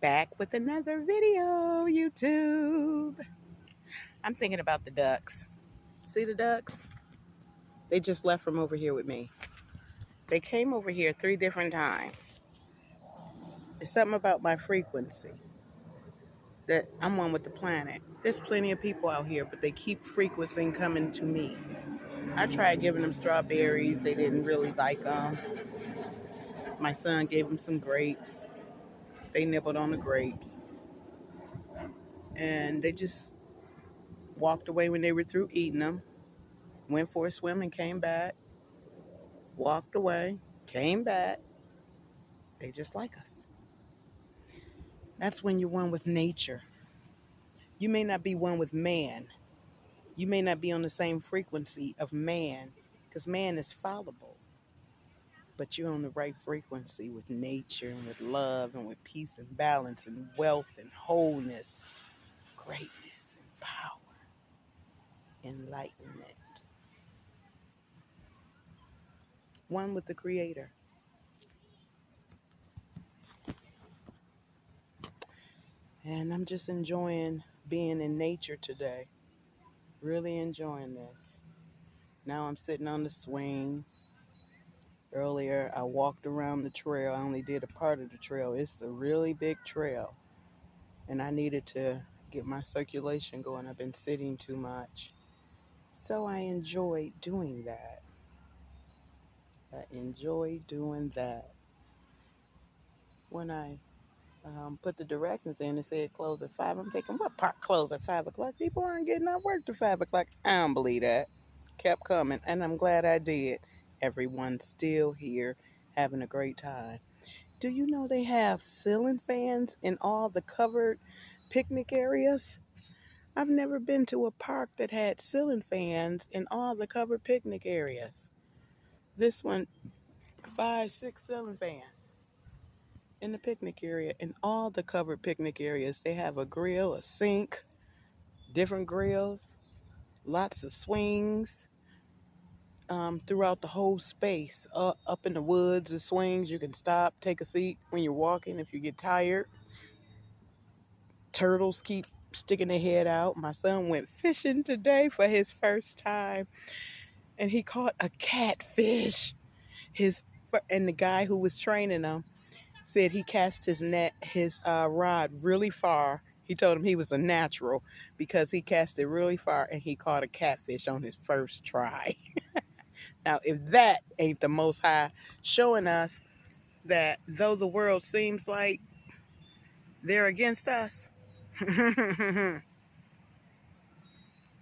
Back with another video, YouTube. I'm thinking about the ducks. See the ducks? They just left from over here with me. They came over here 3 different times. It's something about my frequency that I'm one with the planet. There's plenty of people out here, but they keep frequencing coming to me. I tried giving them strawberries. They didn't really like them. My son gave them some grapes. They nibbled on the grapes. And they just walked away when they were through eating them. Went for a swim and came back. Walked away, came back. They just like us. That's when you're one with nature. You may not be one with man. You may not be on the same frequency of man, because man is fallible. But you're on the right frequency with nature and with love and with peace and balance and wealth and wholeness, greatness and power, enlightenment. One with the Creator. And I'm just enjoying being in nature today. Really enjoying this. Now I'm sitting on the swing. Earlier, I walked around the trail. I only did a part of the trail. It's a really big trail. And I needed to get my circulation going. I've been sitting too much. So I enjoy doing that. When I put the directions in, it said close at 5. I'm thinking, what part close at 5 o'clock? People aren't getting out work to 5 o'clock. I don't believe that. Kept coming, and I'm glad I did. Everyone's still here having a great time. Do you know they have ceiling fans in all the covered picnic areas? I've never been to a park that had ceiling fans in all the covered picnic areas. This one, 5, 6 ceiling fans in the picnic area. In all the covered picnic areas, they have a grill, a sink, different grills, lots of swings. Throughout the whole space, up in the woods, the swings. You can stop, take a seat when you're walking if you get tired. Turtles keep sticking their head out. My son went fishing today for his first time, and he caught a catfish. And the guy who was training him said he cast his rod really far. He told him he was a natural because he cast it really far and he caught a catfish on his first try. Now, if that ain't the Most High showing us that though the world seems like they're against us,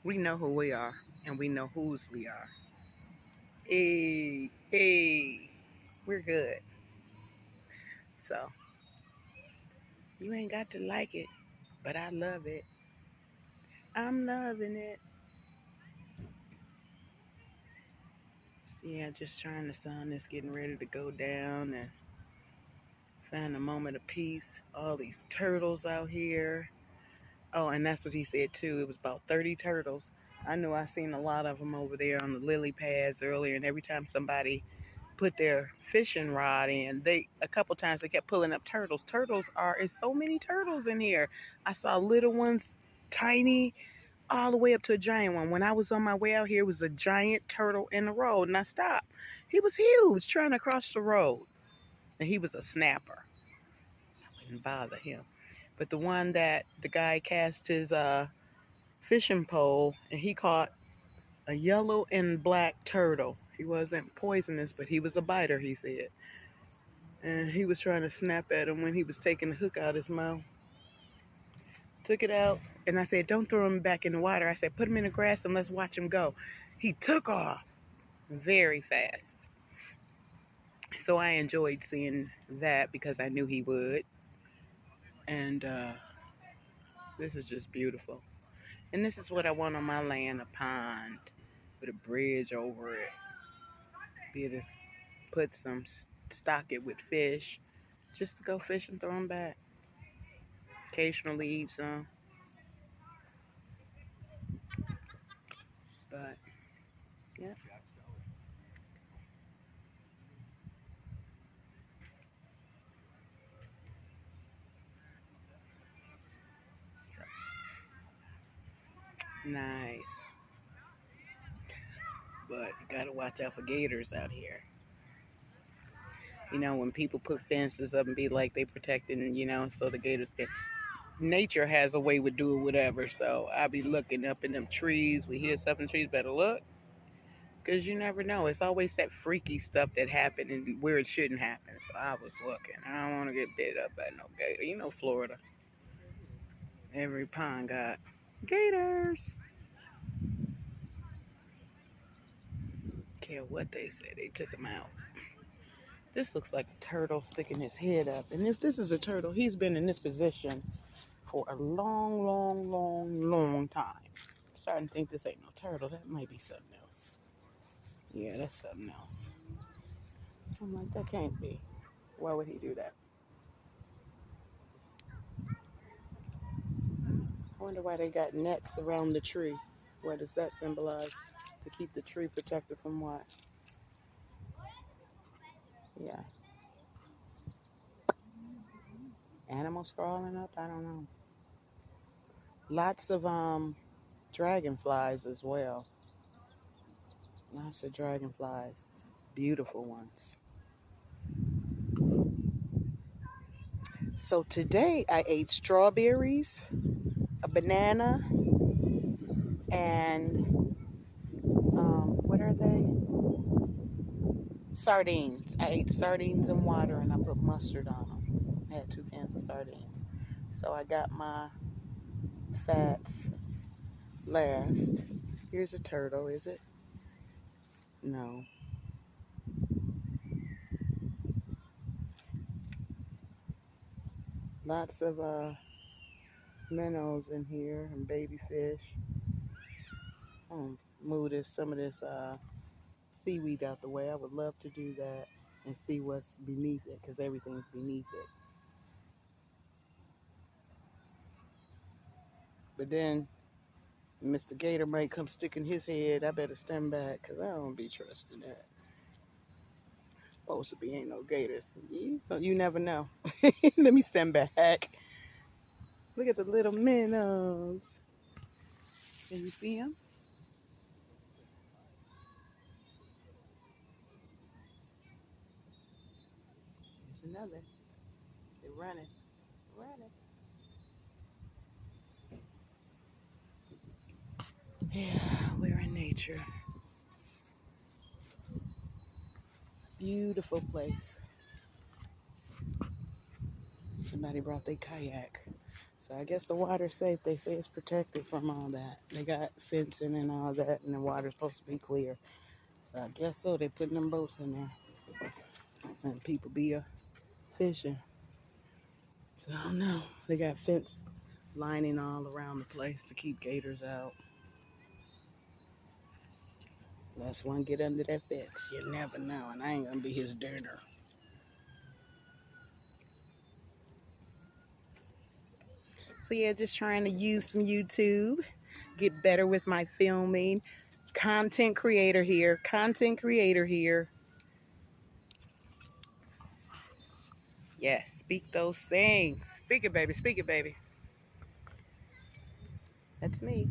we know who we are and we know whose we are. Hey, hey, we're good. So, you ain't got to like it, but I love it. I'm loving it. See, I'm just trying the sun is getting ready to go down and find a moment of peace. All these turtles out here. Oh, and that's what he said too. It was about 30 turtles. I knew I seen a lot of them over there on the lily pads earlier, and every time somebody put their fishing rod in, a couple times they kept pulling up turtles. It's so many turtles in here. I saw little ones, tiny, all the way up to a giant one. When I was on my way out here, it was a giant turtle in the road, and I stopped. He was huge, trying to cross the road, and he was a snapper. I wouldn't bother him. But the one that the guy cast his fishing pole, and he caught a yellow and black turtle. He wasn't poisonous, but he was a biter, he said. And he was trying to snap at him when he was taking the hook out of his mouth. Took it out, and I said, don't throw him back in the water. I said, put him in the grass and let's watch him go. He took off very fast. So I enjoyed seeing that because I knew he would. And this is just beautiful. And this is what I want on my land, a pond with a bridge over it. Be able to stock it with fish, just to go fish and throw them back. Occasionally eat some. But, yeah. Nice. But you gotta watch out for gators out here. You know, when people put fences up and be like they protecting, so the gators can. Nature has a way with doing whatever. So I'll be looking up in them trees. We hear stuff in the trees, better look. Because you never know. It's always that freaky stuff that happened and where it shouldn't happen. So I was looking. I don't want to get bit up by no gator. You know, Florida. Every pond got gators. Care what they say. They took them out. This looks like a turtle sticking his head up. And if this is a turtle, he's been in this position for a long, long, long, long time. I'm starting to think this ain't no turtle. That might be something else. Yeah, that's something else. I'm like, that can't be. Why would he do that? I wonder why they got nets around the tree. What does that symbolize? To keep the tree protected from what? Yeah. Animals crawling up? I don't know. Lots of dragonflies as well. Lots of dragonflies. Beautiful ones. So today I ate strawberries, a banana, and what are they? Sardines. I ate sardines and water and I put mustard on them. I had 2 cans of sardines. So I got my fats last. Here's a turtle, is it? No. Lots of minnows in here and baby fish. Move some of this seaweed out the way. I would love to do that and see what's beneath it because everything's beneath it. But then Mr. Gator might come sticking his head. I better stand back because I don't be trusting that. Supposed to be ain't no gators. You never know. Let me stand back. Look at the little minnows. Can you see them? There's another. They're running. Running. Yeah, we're in nature. Beautiful place. Somebody brought their kayak. So I guess the water's safe. They say it's protected from all that. They got fencing and all that, and the water's supposed to be clear. So I guess so. They putting them boats in there. And people be fishing. So I don't know. They got fence lining all around the place to keep gators out. Unless one get under that fence. You never know. And I ain't going to be his dinner. So yeah, just trying to use some YouTube. Get better with my filming. Content creator here. Content creator here. Yes, speak those things. Speak it, baby. Speak it, baby. That's me.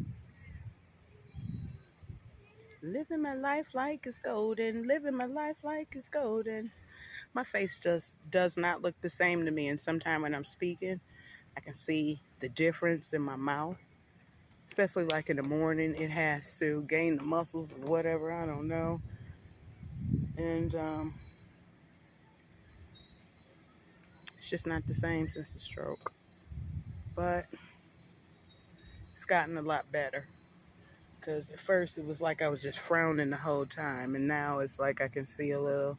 Living my life like it's golden. Living my life like it's golden. My face just does not look the same to me. And sometimes when I'm speaking, I can see the difference in my mouth. Especially like in the morning, it has to gain the muscles or whatever. I don't know. And it's just not the same since the stroke. But it's gotten a lot better. Because at first it was like I was just frowning the whole time. And now it's like I can see a little,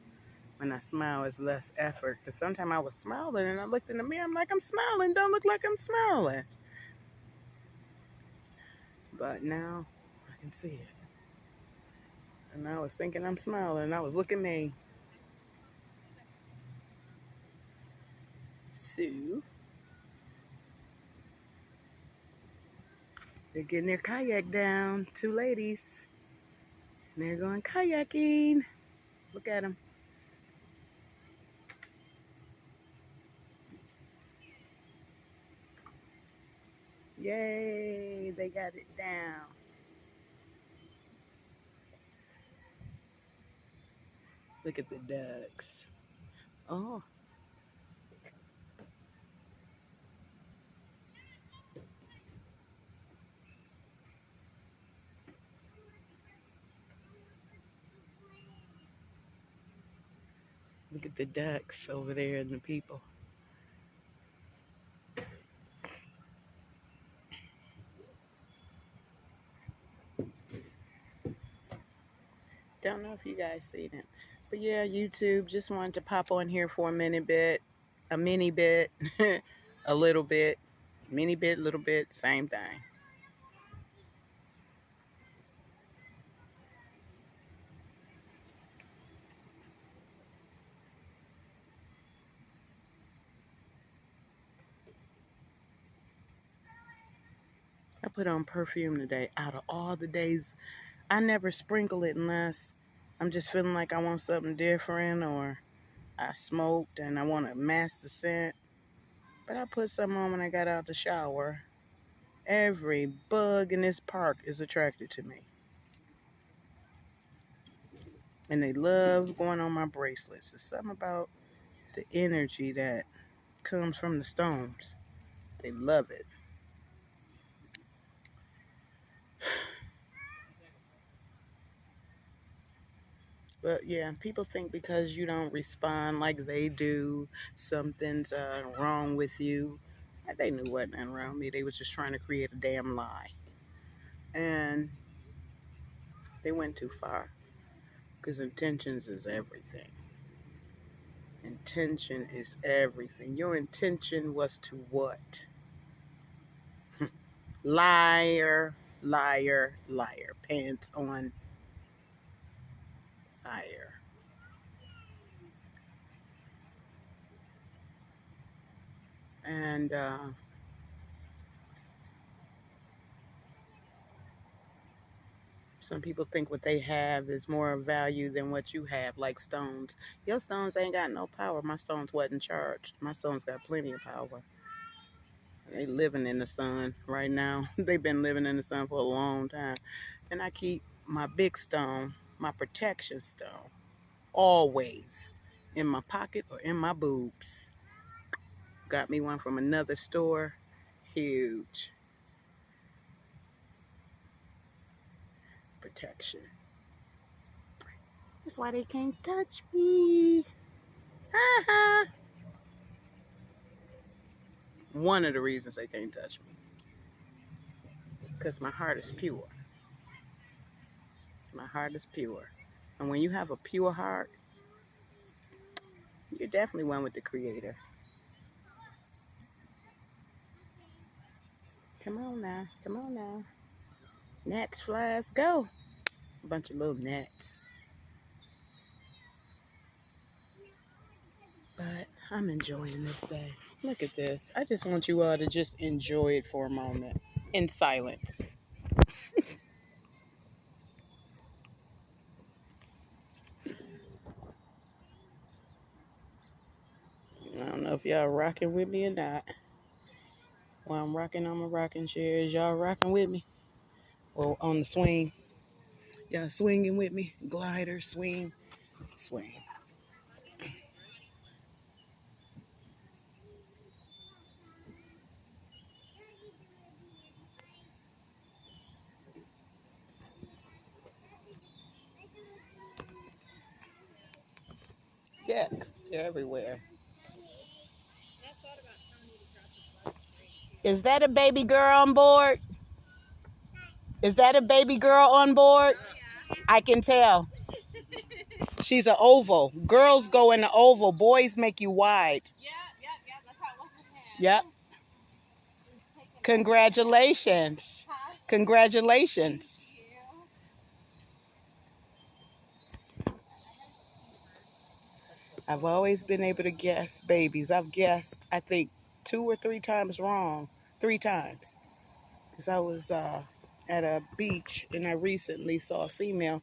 when I smile, it's less effort. Because sometimes I was smiling and I looked in the mirror, I'm like, I'm smiling, don't look like I'm smiling. But now I can see it. And I was thinking I'm smiling and I was looking at me. So, they're getting their kayak down. 2 ladies. And they're going kayaking. Look at them. Yay, they got it down. Look at the ducks. Oh, look at the ducks over there and the people. Don't know if you guys seen it. But yeah, YouTube, just wanted to pop on here for a minute bit. A mini bit. A little bit. Mini bit, little bit, same thing. I put on perfume today. Out of all the days, I never sprinkle it unless I'm just feeling like I want something different, or I smoked and I want to mask the scent. But I put some on when I got out the shower. Every bug in this park is attracted to me. And they love going on my bracelets. There's something about the energy that comes from the stones. They love it. But yeah, people think because you don't respond like they do, something's wrong with you. They knew wasn't wrong with me. They was just trying to create a damn lie. And they went too far. Because intentions is everything. Intention is everything. Your intention was to what? Liar, liar, liar. Pants on fire. And some people think what they have is more value than what you have, like stones. Your stones ain't got no power. My stones wasn't charged. My stones got plenty of power. They living in the sun right now. They've been living in the sun for a long time. And I keep my big stone, my protection stone, always in my pocket or in my boobs. Got me one from another store. Huge protection. That's why they can't touch me. One of the reasons they can't touch me. Because my heart is pure. My heart is pure. And when you have a pure heart, you're definitely one with the Creator. Come on now. Come on now. Gnats, flies, go. A bunch of little gnats. But I'm enjoying this day. Look at this. I just want you all to just enjoy it for a moment in silence. I don't know if y'all rocking with me or not. While I'm rocking on my rocking chair, is y'all rocking with me? Or on the swing? Y'all swinging with me? Glider, swing, swing. Yes, they're everywhere. Is that a baby girl on board? Is that a baby girl on board? I can tell. She's an oval. Girls go in the oval. Boys make you wide. That's how it was with him. Yep. Congratulations. Congratulations. I've always been able to guess babies. I've guessed, I think, 2 or 3 times wrong. 3 times. Because I was at a beach and I recently saw a female.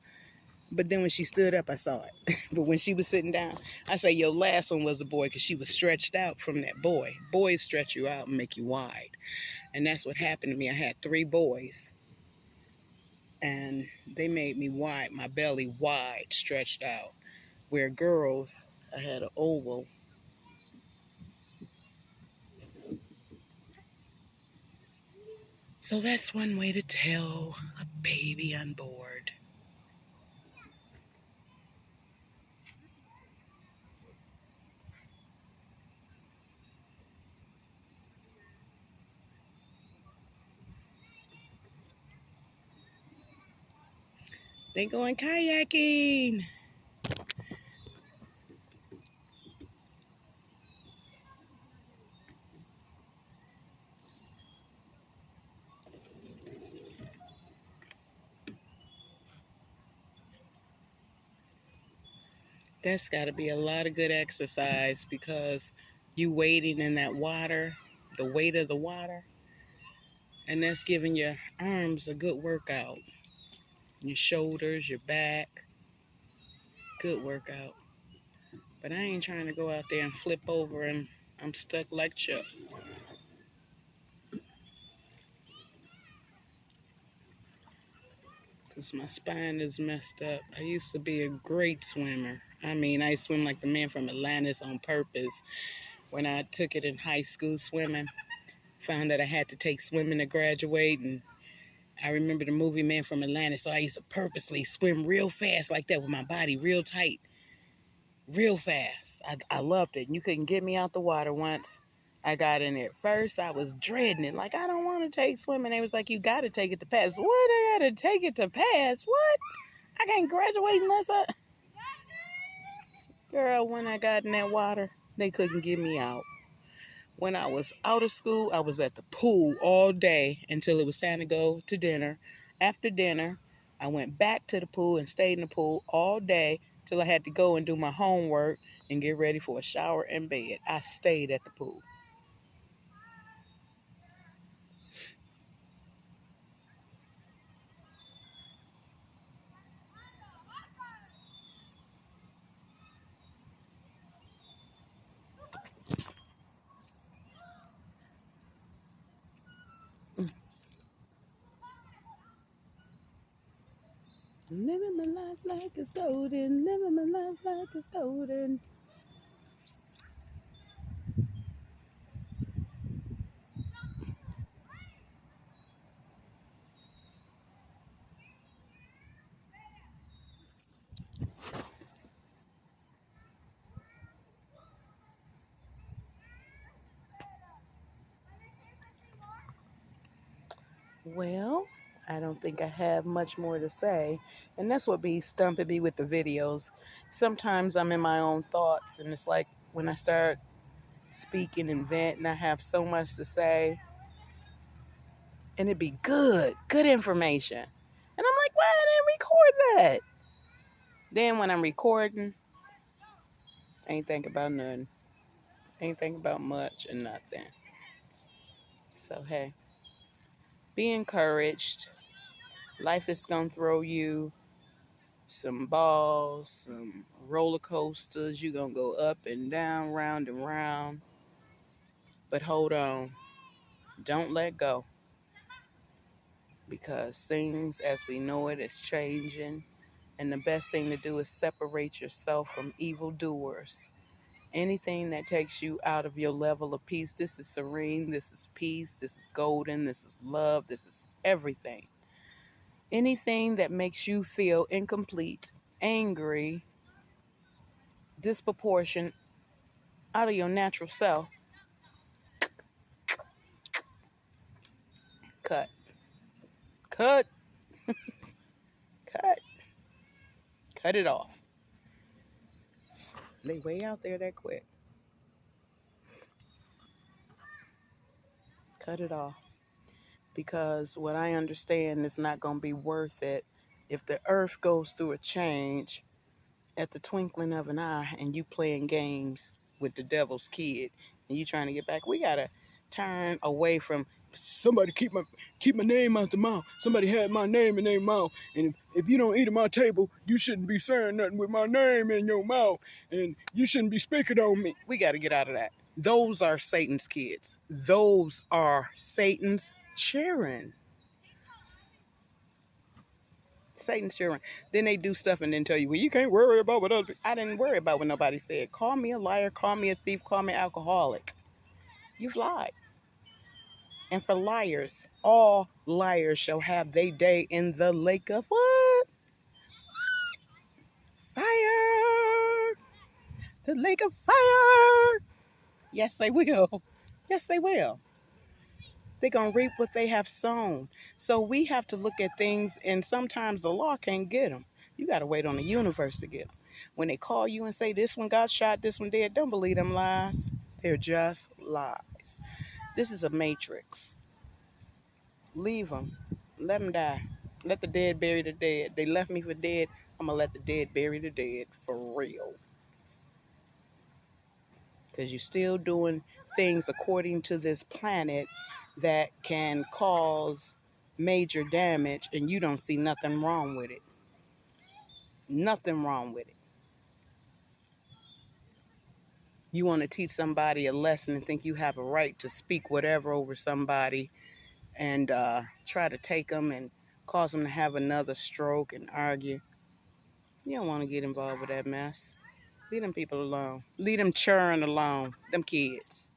But then when she stood up, I saw it. But when she was sitting down, I say, your last one was a boy because she was stretched out from that boy. Boys stretch you out and make you wide. And that's what happened to me. I had 3 boys. And they made me wide, my belly wide, stretched out. where girls, I had an oval. So that's one way to tell a baby on board. They going kayaking. That's got to be a lot of good exercise because you wading in that water, the weight of the water, and that's giving your arms a good workout. Your shoulders, your back, good workout. But I ain't trying to go out there and flip over and I'm stuck like Chuck. Because my spine is messed up. I used to be a great swimmer. I mean, I swim like the man from Atlantis on purpose. When I took it in high school swimming, found that I had to take swimming to graduate. And I remember the movie Man from Atlantis, so I used to purposely swim real fast like that with my body real tight, real fast. I loved it. You couldn't get me out the water once. I got in it. First, I was dreading it. Like, I don't want to take swimming. They was like, you got to take it to pass. What? I got to take it to pass? What? I can't graduate unless I... Girl, when I got in that water, they couldn't get me out. When I was out of school, I was at the pool all day until it was time to go to dinner. After dinner, I went back to the pool and stayed in the pool all day till I had to go and do my homework and get ready for a shower and bed. I stayed at the pool. Living my life like it's golden, living my life like it's golden. Well, I don't think I have much more to say. And that's what be stumping me with the videos. Sometimes I'm in my own thoughts, and it's like when I start speaking and venting, I have so much to say, and it'd be good information. And I'm like, why I didn't record that? Then when I'm recording, I ain't think about nothing. Ain't think about much or nothing. So, hey, be encouraged. Life is going to throw you some balls, some roller coasters. You're going to go up and down, round and round. But hold on. Don't let go. Because things as we know it is changing. And the best thing to do is separate yourself from evildoers. Anything that takes you out of your level of peace. This is serene. This is peace. This is golden. This is love. This is everything. Anything that makes you feel incomplete, angry, disproportionate, out of your natural self, cut. Cut. Cut. Cut it off. They way out there that quick. Cut it off. Because what I understand is not going to be worth it if the earth goes through a change at the twinkling of an eye and you playing games with the devil's kid and you trying to get back. We got to turn away from somebody keep my name out the mouth. Somebody had my name in their mouth. And if you don't eat at my table, you shouldn't be saying nothing with my name in your mouth. And you shouldn't be speaking on me. We got to get out of that. Those are Satan's kids. Those are Satan's children. Satan's children. Then they do stuff and then tell you, well, you can't worry about what other people. I didn't worry about what nobody said. Call me a liar, call me a thief, call me alcoholic. You've lied. And for liars, all liars shall have their day in the lake of what? Fire. The lake of fire. Yes, they will. Yes, they will. They're going to reap what they have sown. So we have to look at things, and sometimes the law can't get them. You got to wait on the universe to get them. When they call you and say, this one got shot, this one dead, don't believe them lies. They're just lies. This is a matrix. Leave them. Let them die. Let the dead bury the dead. They left me for dead. I'm going to let the dead bury the dead for real. Because you're still doing things according to this planet that can cause major damage, and you don't see nothing wrong with it. Nothing wrong with it. You want to teach somebody a lesson and think you have a right to speak whatever over somebody and try to take them and cause them to have another stroke and argue. You don't want to get involved with that mess. Leave them people alone. Leave them churn alone. Them kids.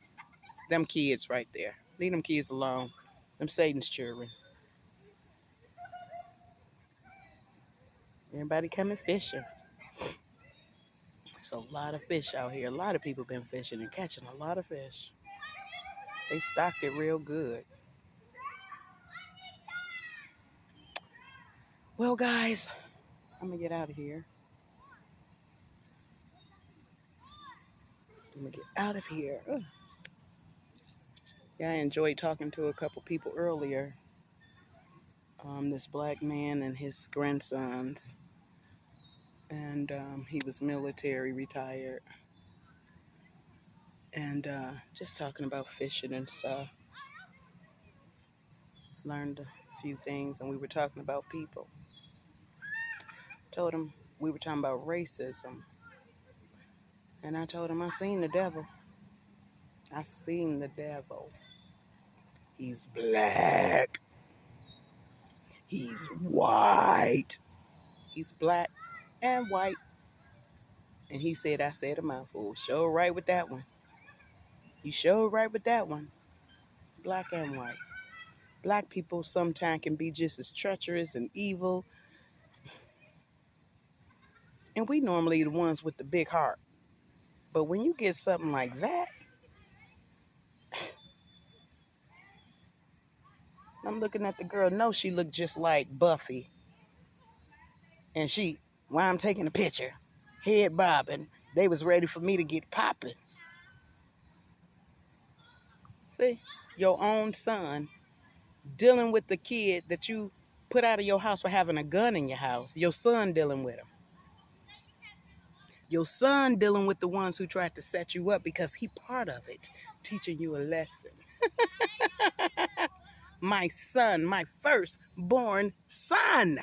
Them kids right there. Leave them kids alone. Them Satan's children. Everybody coming fishing. It's a lot of fish out here. A lot of people been fishing and catching a lot of fish. They stocked it real good. Well, guys, I'm going to get out of here. I'm going to get out of here. Ugh. Yeah, I enjoyed talking to a couple people earlier. This black man and his grandsons. And he was military, retired. And just talking about fishing and stuff. Learned a few things, and we were talking about people. Told him we were talking about racism. And I told him I seen the devil. I seen the devil. He's black. He's white. He's black and white. And he said, I said a mouthful. Sure right with that one. You sure right with that one. Black and white. Black people sometimes can be just as treacherous and evil. And we normally the ones with the big heart. But when you get something like that, I'm looking at the girl. No, she looked just like Buffy. And while I'm taking a picture, head bobbing, they was ready for me to get popping. See, your own son dealing with the kid that you put out of your house for having a gun in your house. Your son dealing with him. Your son dealing with the ones who tried to set you up because he part of it, teaching you a lesson. My son, my firstborn son.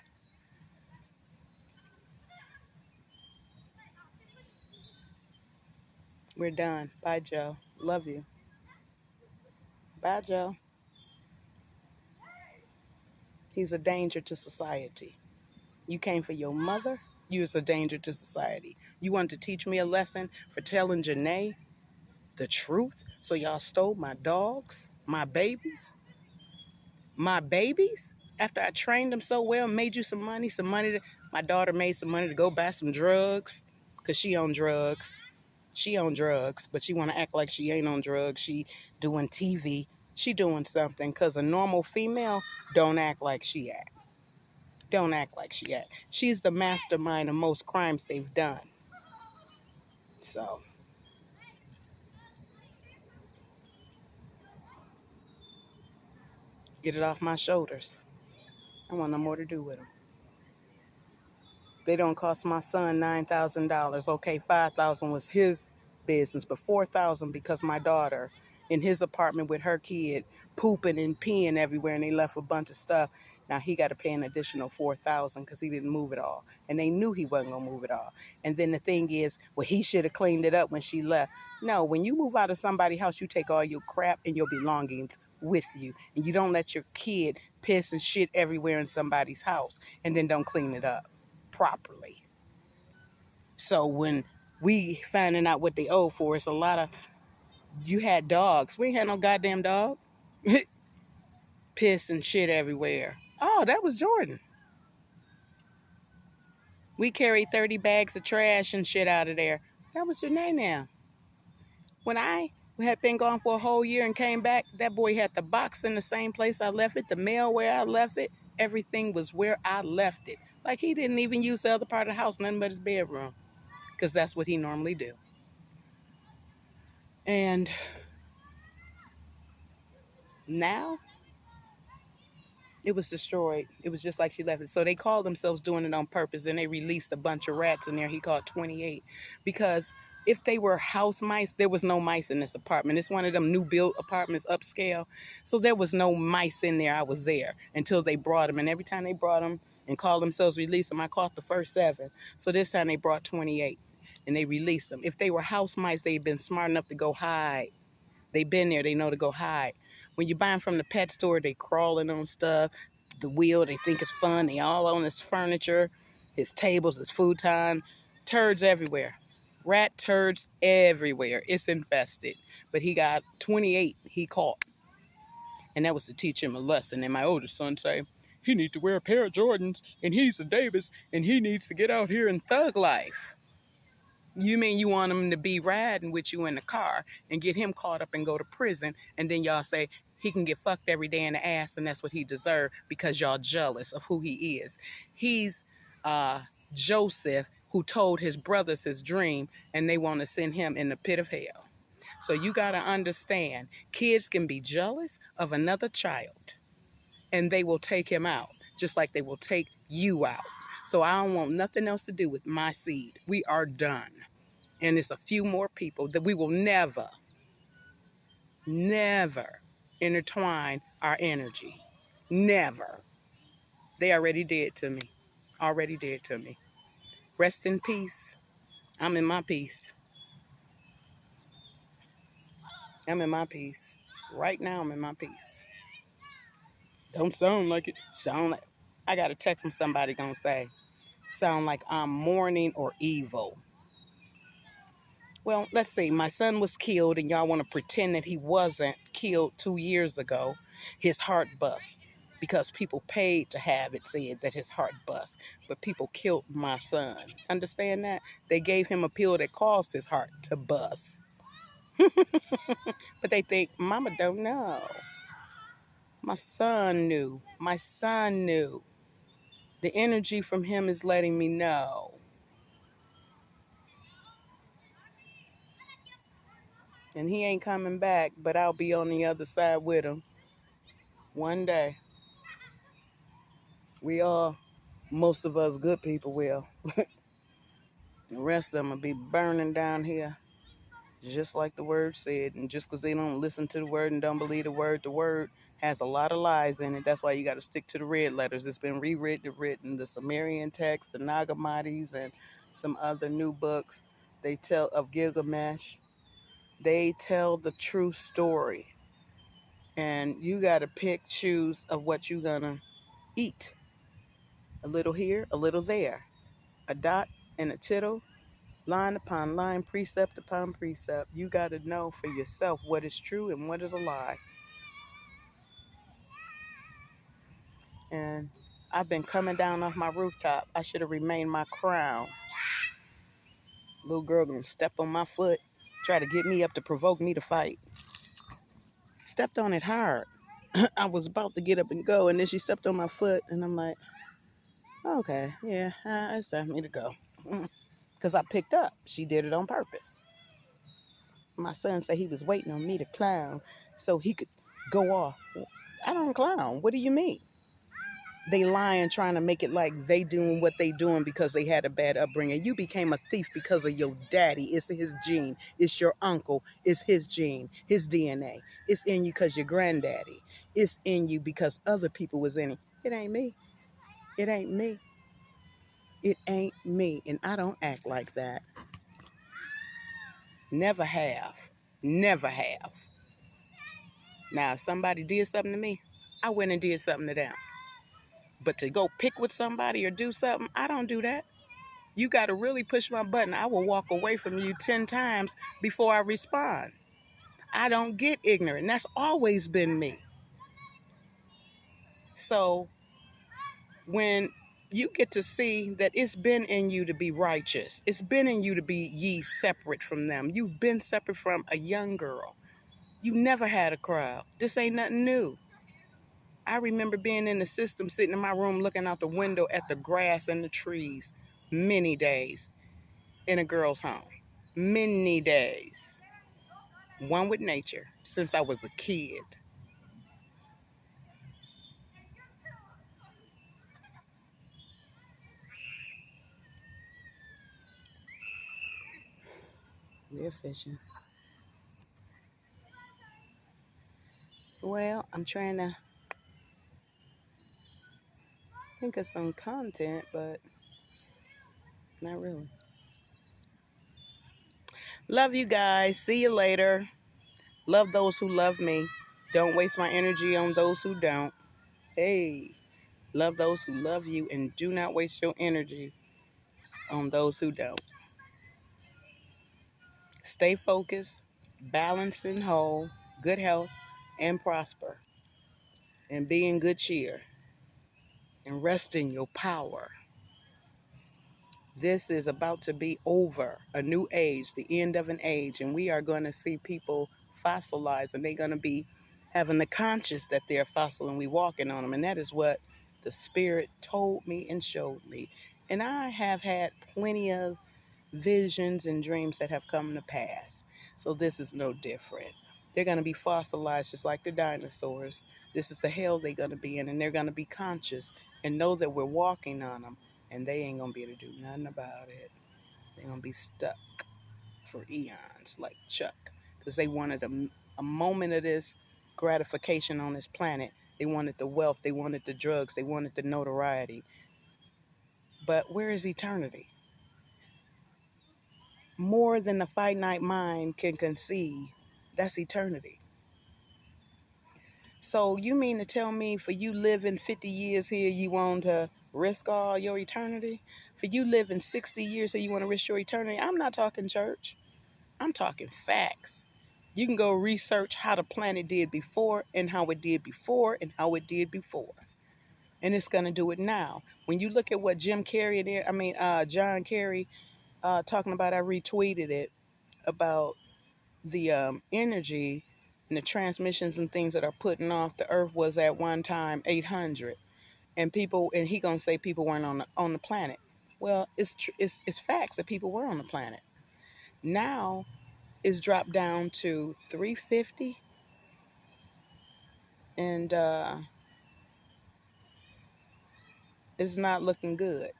We're done. Bye, Joe. Love you. Bye, Joe. He's a danger to society. You came for your mother. You was a danger to society. You wanted to teach me a lesson for telling Janae the truth. So y'all stole my dogs, my babies. My babies? After I trained them so well, made you some money. My daughter made some money to go buy some drugs. Because she on drugs. She on drugs. But she want to act like she ain't on drugs. She doing TV. She doing something. Because a normal female don't act like she act. Don't act like she act. She's the mastermind of most crimes they've done. So, get it off my shoulders. I want no more to do with them. They don't cost my son $9,000. Okay, $5,000 was his business, but $4,000 because my daughter in his apartment with her kid pooping and peeing everywhere, and they left a bunch of stuff. Now he got to pay an additional $4,000 because he didn't move it all, and they knew he wasn't gonna move it all. And then the thing is, well, he should have cleaned it up when she left. No, when you move out of somebody's house, you take all your crap and your belongings with you, and you don't let your kid piss and shit everywhere in somebody's house and then don't clean it up properly. So when we finding out what they owe for, it's a lot of, you had dogs. We ain't had no goddamn dog. Piss and shit everywhere. Oh, that was Jordan. We carried 30 bags of trash and shit out of there. That was Janae now. When I had been gone for a whole year and came back, that boy had the box in the same place I left it, the mail where I left it. Everything was where I left it. Like he didn't even use the other part of the house, nothing but his bedroom, because that's what he normally do. And now it was destroyed. It was just like she left it. So they called themselves doing it on purpose, and they released a bunch of rats in there. He caught 28 because if they were house mice, there was no mice in this apartment. It's one of them new built apartments, upscale. So there was no mice in there. I was there until they brought them. And every time they brought them and called themselves release them, I caught the first 7. So this time they brought 28 and they released them. If they were house mice, they'd been smart enough to go hide. They've been there. They know to go hide. When you buy them from the pet store, they crawling on stuff. The wheel, they think it's fun. They all on his furniture, his tables, his futon. Turds everywhere. Rat turds everywhere. It's infested. But he got 28 he caught. And that was to teach him a lesson. And my oldest son say, he needs to wear a pair of Jordans, and he's a Davis, and he needs to get out here and thug life. You mean you want him to be riding with you in the car and get him caught up and go to prison, and then y'all say he can get fucked every day in the ass and that's what he deserved because y'all jealous of who he is. He's Joseph, who told his brothers his dream, and they want to send him in the pit of hell. So you got to understand, kids can be jealous of another child and they will take him out just like they will take you out. So I don't want nothing else to do with my seed. We are done. And it's a few more people that we will never intertwine our energy. Never. They already did to me. Already did to me. Rest in peace. I'm in my peace. I'm in my peace. Right now, I'm in my peace. Don't sound like it. Sound like, I got a text from somebody gonna say, sound like I'm mourning or evil. Well, let's see. My son was killed, and y'all want to pretend that he wasn't killed 2 years ago. His heart bust because people paid to have it said that his heart bust. But people killed my son. Understand that? They gave him a pill that caused his heart to bust. But they think, Mama don't know. My son knew. My son knew. The energy from him is letting me know. And he ain't coming back, but I'll be on the other side with him. One day. We all, most of us good people will. The rest of them will be burning down here. Just like the word said. And just because they don't listen to the word and don't believe the word has a lot of lies in it. That's why you got to stick to the red letters. It's been rewritten, the Sumerian text, the Nag Hammadis, and some other new books. They tell of Gilgamesh. They tell the true story. And you got to choose of what you're going to eat. A little here, a little there. A dot and a tittle, line upon line, precept upon precept. You got to know for yourself what is true and what is a lie. And I've been coming down off my rooftop. I should have remained my crown. Little girl gonna step on my foot, try to get me up to provoke me to fight. Stepped on it hard. I was about to get up and go, and then she stepped on my foot, and I'm like, okay, yeah, it's time for me to go. Because I picked up. She did it on purpose. My son said he was waiting on me to clown so he could go off. I don't clown. What do you mean? They lying, trying to make it like they doing what they doing because they had a bad upbringing. You became a thief because of your daddy. It's his gene. It's your uncle. It's his gene, his DNA. It's in you because your granddaddy. It's in you because other people was in it. It ain't me. It ain't me. It ain't me. And I don't act like that. Never have. Never have. Now, if somebody did something to me, I went and did something to them. But to go pick with somebody or do something, I don't do that. You got to really push my button. I will walk away from you 10 times before I respond. I don't get ignorant. That's always been me. So when you get to see that it's been in you to be righteous, it's been in you to be ye separate from them. You've been separate from a young girl. You never had a crowd. This ain't nothing new. I remember being in the system, sitting in my room looking out the window at the grass and the trees many days in a girl's home. Many days. One with nature since I was a kid. We're fishing. Well, I'm trying to think of some content, but not really. Love you guys. See you later. Love those who love me. Don't waste my energy on those who don't. Hey, love those who love you and do not waste your energy on those who don't. Stay focused, balanced and whole, good health, and prosper. And be in good cheer. And rest in your power. This is about to be over, a new age, the end of an age, and we are going to see people fossilize, and they're going to be having the conscious that they're fossil and we walking on them, and that is what the Spirit told me and showed me. And I have had plenty of visions and dreams that have come to pass, so this is no different. They're going to be fossilized just like the dinosaurs. This is the hell they're going to be in, and they're going to be conscious and know that we're walking on them. And they ain't going to be able to do nothing about it. They're going to be stuck for eons like Chuck. Because they wanted a moment of this gratification on this planet. They wanted the wealth. They wanted the drugs. They wanted the notoriety. But where is eternity? More than the finite mind can conceive. That's eternity. So you mean to tell me for you living 50 years here, you want to risk all your eternity? For you living 60 years here, you want to risk your eternity? I'm not talking church. I'm talking facts. You can go research how the planet did before and how it did before and how it did before. And it's going to do it now. When you look at what John Kerry, talking about, I retweeted it, about the energy and the transmissions and things that are putting off. The earth was at one time 800, and he gonna say people weren't on the planet. Well, it's facts that people were on the planet. Now it's dropped down to 350, and it's not looking good.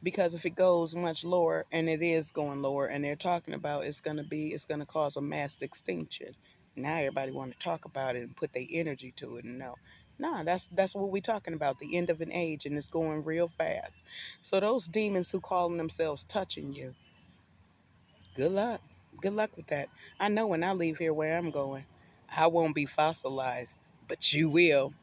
Because if it goes much lower, and it is going lower, and they're talking about it's going to cause a mass extinction. Now everybody want to talk about it and put their energy to it, and no, that's what we're talking about, the end of an age, and it's going real fast. So those demons who calling themselves touching you, good luck. Good luck with that. I know when I leave here where I'm going, I won't be fossilized, but you will.